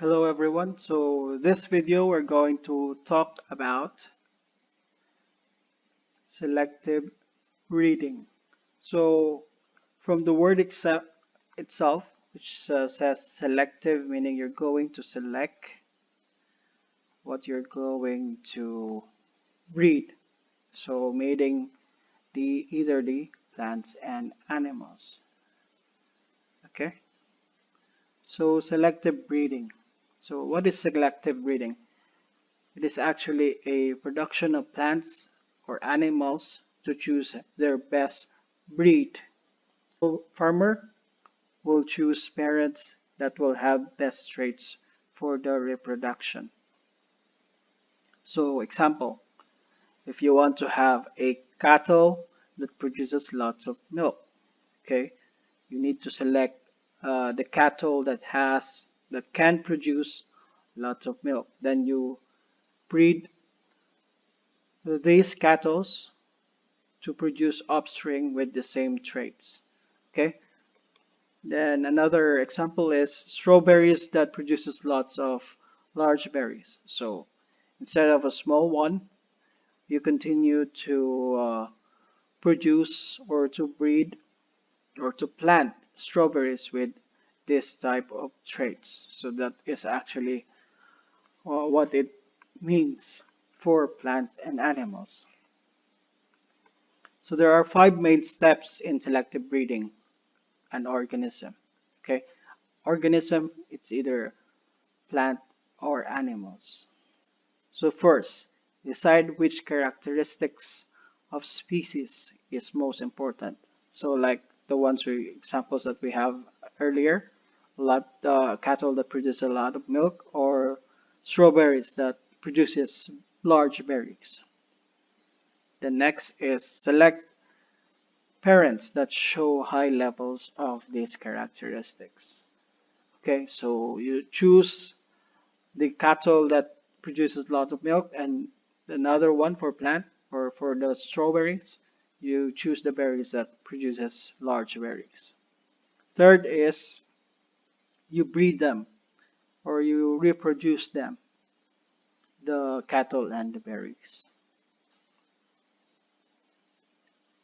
Hello everyone. So this video we're going to talk about selective breeding. So from the word itself, which says selective, meaning you're going to select what you're going to breed. So mating either the plants and animals. Okay. So selective breeding. So what is selective breeding? It is actually a production of plants or animals to choose their best breed. Farmer will choose parents that will have best traits for the reproduction. So example, if you want to have a cattle that produces lots of milk, okay, you need to select the cattle that can produce lots of milk. Then you breed these cattle to produce offspring with the same traits. Okay. Then another example is strawberries that produces lots of large berries. So instead of a small one, you continue to produce or to breed or to plant strawberries with this type of traits. So that is actually what it means for plants and animals. So there are five main steps in selective breeding an organism. Okay, organism it's either plant or animals. So first, decide which characteristics of species is most important. So like the examples that we have earlier, cattle that produce a lot of milk or strawberries that produces large berries. The next is select parents that show high levels of these characteristics. Okay, so you choose the cattle that produces a lot of milk and another one for plant or for the strawberries, you choose the berries that produces large berries. Third is you breed them or you reproduce them, the cattle and the berries.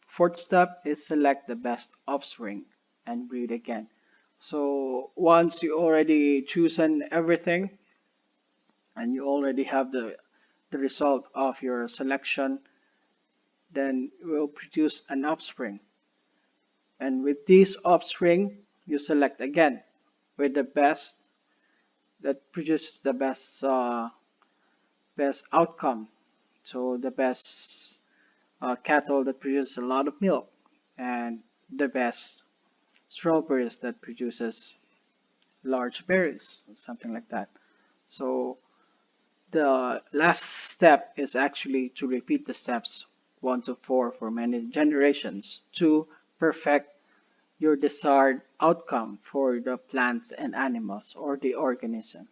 Fourth step is select the best offspring and breed again. So once you already chosen everything and you already have the result of your selection, then you will produce an offspring. And with this offspring, you select again with the best that produces the best outcome. So the best cattle that produces a lot of milk and the best strawberries that produces large berries, something like that. So the last step is actually to repeat the steps 1 to 4 for many generations to perfect your desired outcome for the plants and animals or the organism.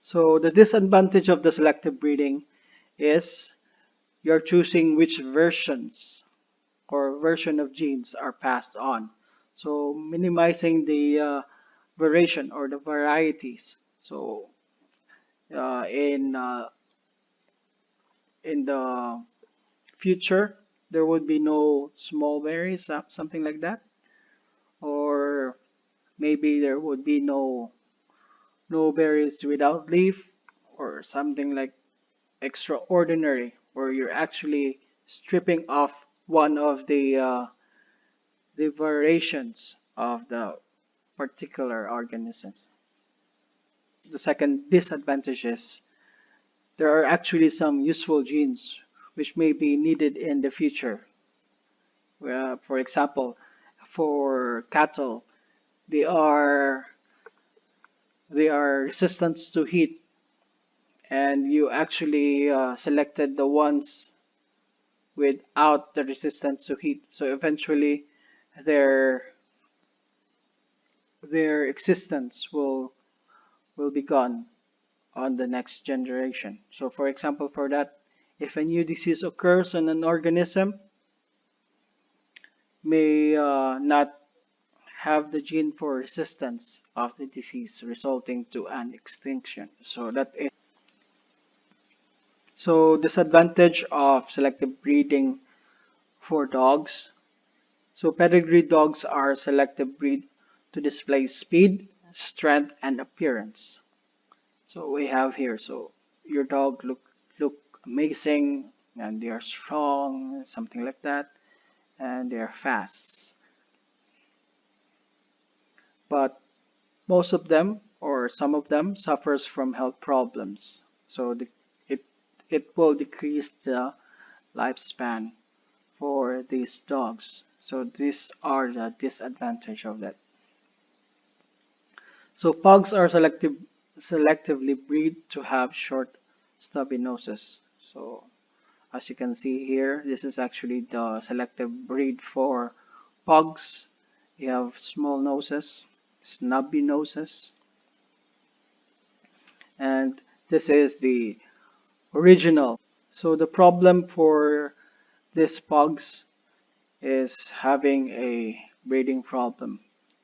So the disadvantage of the selective breeding is you're choosing which version of genes are passed on. So minimizing the variation or the varieties. So uh, in uh, in the future, there would be no small berries, something like that, or maybe there would be no berries without leaf, or something like extraordinary, where you're actually stripping off one of the variations of the particular organisms. The second disadvantage is there are actually some useful genes which may be needed in the future. For example, for cattle, they are they are resistant to heat, and you actually selected the ones without the resistance to heat. So eventually, their their existence will be gone on the next generation. So for example, for that, if a new disease occurs on an organism, may not have the gene for resistance of the disease resulting to an extinction. So disadvantage of selective breeding for dogs. So pedigree dogs are selective breed to display speed, strength, and appearance. So we have here, so your dog look amazing and they are strong, something like that, and they are fast. But most of them or some of them suffers from health problems. So it it will decrease the lifespan for these dogs. So these are the disadvantage of that. So pugs are selectively bred to have short, stubby noses. So as you can see here, this is actually the selective breed for pugs. You have small noses, snubby noses, and this is the original. So the problem for these pugs is having a breeding problem.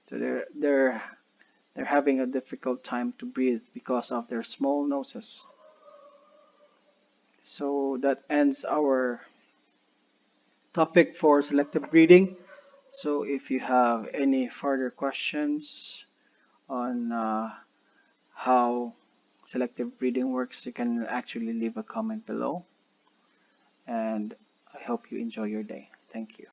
So they're having a difficult time to breathe because of their small noses. So that ends our topic for selective breeding. So if you have any further questions on how selective breeding works, you can actually leave a comment below. And I hope you enjoy your day. Thank you.